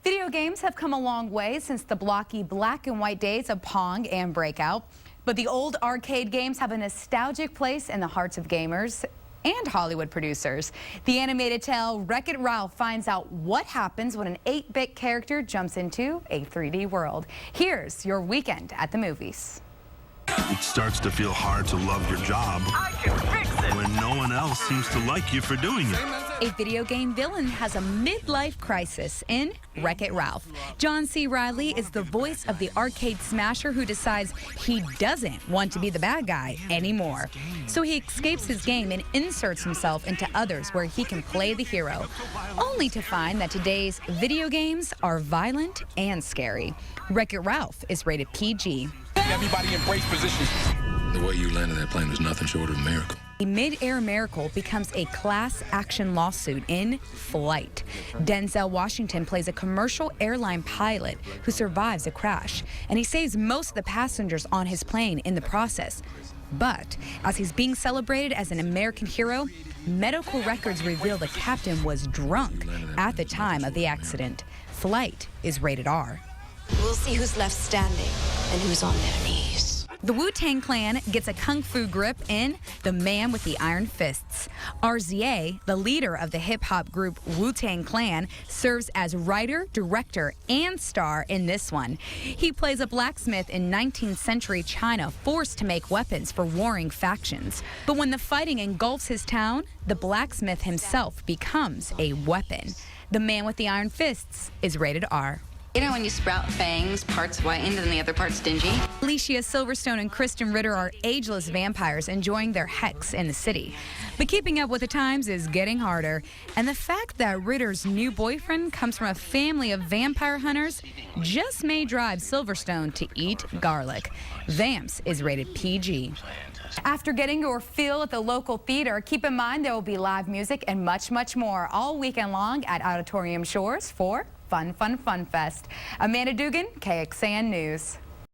Video games have come a long way since the blocky black and white days of Pong and Breakout. But the old arcade games have a nostalgic place in the hearts of gamers and Hollywood producers. The animated tale Wreck-It Ralph finds out what happens when an 8-bit character jumps into a 3D world. Here's your weekend at the movies. It starts to feel hard to love your job when no one else seems to like you for doing it. A video game villain has a midlife crisis in Wreck-It Ralph. John C. Reilly is the voice of the arcade smasher who decides he doesn't want to be the bad guy anymore. So he escapes his game and inserts himself into others where he can play the hero, only to find that today's video games are violent and scary. Wreck-It Ralph is rated PG. Everybody embrace position. The way you landed that plane was nothing short of a miracle. A mid-air miracle becomes a class action lawsuit in Flight. Denzel Washington plays a commercial airline pilot who survives a crash, and he saves most of the passengers on his plane in the process. But as he's being celebrated as an American hero, medical records reveal the captain was drunk at the time of the accident. Flight is rated R. We'll see who's left standing and who's on their knees. The Wu-Tang Clan gets a kung fu grip in The Man with the Iron Fists. RZA, the leader of the hip-hop group Wu-Tang Clan, serves as writer, director, and star in this one. He plays a blacksmith in 19th century China, forced to make weapons for warring factions. But when the fighting engulfs his town, the blacksmith himself becomes a weapon. The Man with the Iron Fists is rated R. You know when you sprout fangs, parts whitened and the other parts dingy? Alicia Silverstone and Kristen Ritter are ageless vampires enjoying their hex in the city. But keeping up with the times is getting harder. And the fact that Ritter's new boyfriend comes from a family of vampire hunters just may drive Silverstone to eat garlic. Vamps is rated PG. After getting your fill at the local theater, keep in mind there will be live music and much, much more all weekend long at Auditorium Shores for Fun Fest. Amanda Dugan, KXAN News.